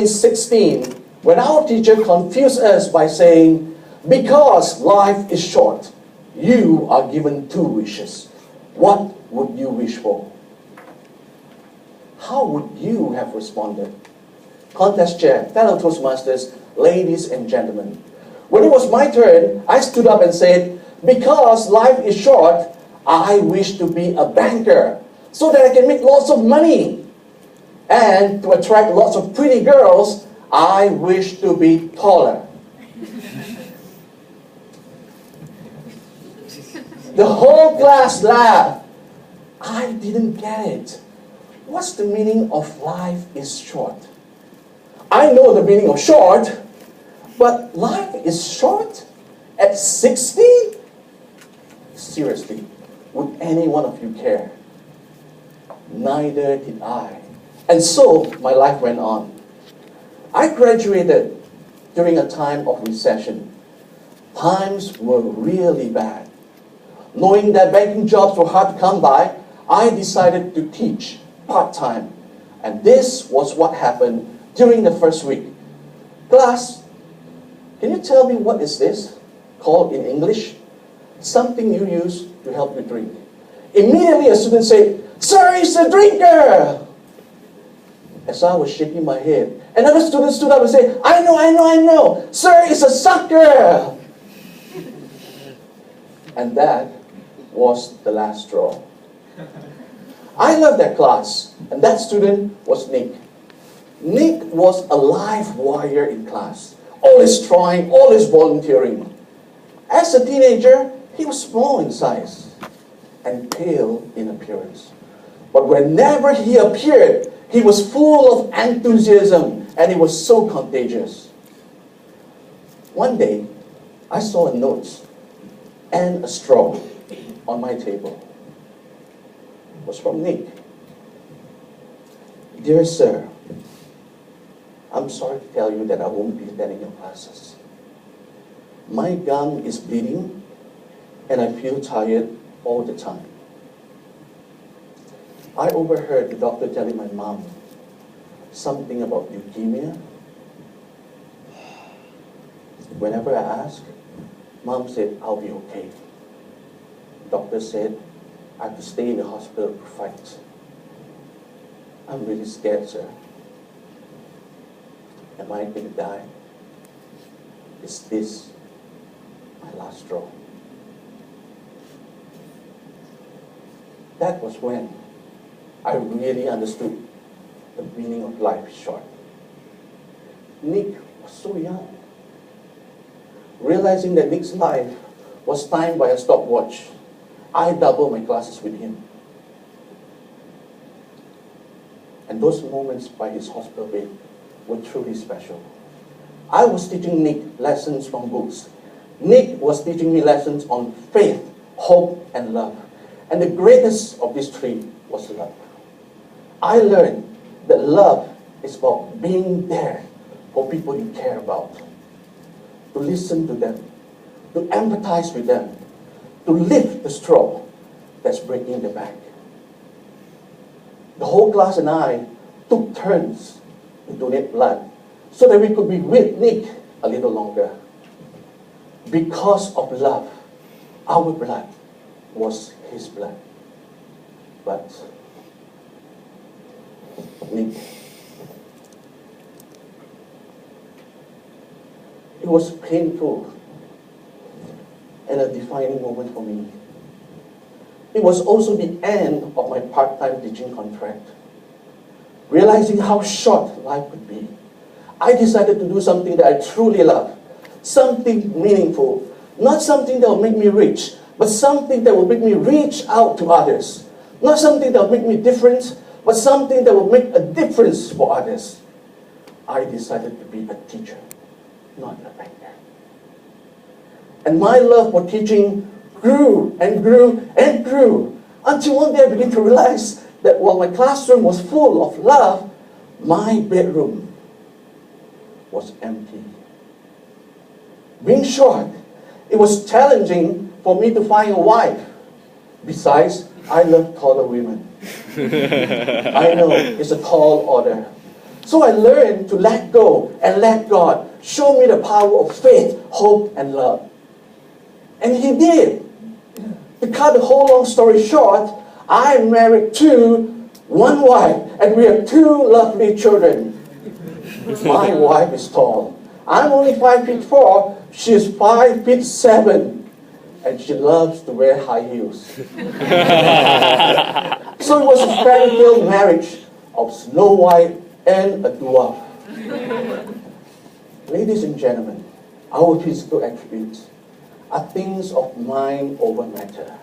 16, when our teacher confused us by saying, because life is short, you are given 2 wishes. What would you wish for? How would you have responded? Contest chair, fellow Toastmasters, ladies and gentlemen. When it was my turn, I stood up and said, because life is short, I wish to be a banker so that I can make lots of money. And to attract lots of pretty girls, I wish to be taller. The whole class laughed. I didn't get it. What's the meaning of life is short? I know the meaning of short, but life is short at 60? Seriously, would any one of you care? Neither did I. And so, my life went on. I graduated during a time of recession. Times were really bad. Knowing that banking jobs were hard to come by, I decided to teach part-time. And this was what happened during the first week. Class, can you tell me what is this called in English? Something you use to help you drink. Immediately a student said, "Sir, it's a drinker!" As I was shaking my head, another student stood up and said, I know. Sir, it's a sucker!" And that was the last straw. I loved that class, and that student was Nick. Nick was a live wire in class, always trying, always volunteering. As a teenager, he was small in size and pale in appearance. But whenever he appeared, he was full of enthusiasm, and it was so contagious. One day, I saw a note and a straw on my table. It was from Nick. "Dear sir, I'm sorry to tell you that I won't be attending your classes. My gum is bleeding, and I feel tired all the time. I overheard the doctor telling my mom something about leukemia. Whenever I asked, Mom said I'll be okay. Doctor said I have to stay in the hospital to fight. I'm really scared, sir. Am I going to die? Is this my last straw?" That was when I really understood the meaning of life is short. Nick was so young. Realizing that Nick's life was timed by a stopwatch, I doubled my classes with him. And those moments by his hospital bed were truly special. I was teaching Nick lessons from books. Nick was teaching me lessons on faith, hope, and love. And the greatest of these 3 was love. I learned that love is about being there for people you care about, to listen to them, to empathize with them, to lift the straw that's breaking the back. The whole class and I took turns to donate blood so that we could be with Nick a little longer. Because of love, our blood was his blood. But Nick, it was painful and a defining moment for me. It was also the end of my part-time teaching contract. Realizing how short life could be, I decided to do something that I truly love, something meaningful, not something that will make me rich, but something that will make me reach out to others. Not something that will make me different, but something that will make a difference for others. I decided to be a teacher, not a banker. And my love for teaching grew and grew and grew until one day I began to realize that while my classroom was full of love, my bedroom was empty. Being short, it was challenging for me to find a wife. Besides, I love taller women. I know it's a tall order. So I learned to let go and let God show me the power of faith, hope, and love. And He did. To cut the whole long story short, I'm married to one wife, and we have two lovely children. My wife is tall. I'm only 5'4", she's 5'7", and she loves to wear high heels. So it was a fairy tale marriage of Snow White and a dwarf. Ladies and gentlemen, our physical attributes are things of mind over matter.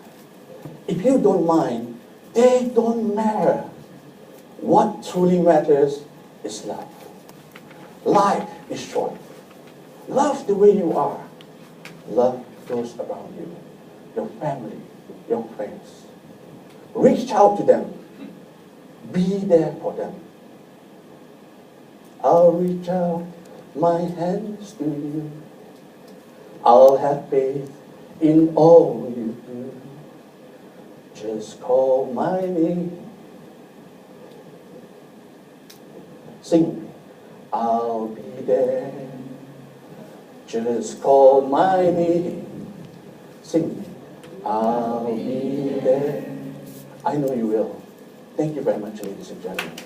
If you don't mind, they don't matter. What truly matters is love. Life is short. Love the way you are. Love those around you, your family, your friends. Reach out to them. Be there for them. I'll reach out my hands to you. I'll have faith in all you do. Just call my name. Sing. I'll be there. Just call my name. Sing. I'll be there. I know you will. Thank you very much, ladies and gentlemen.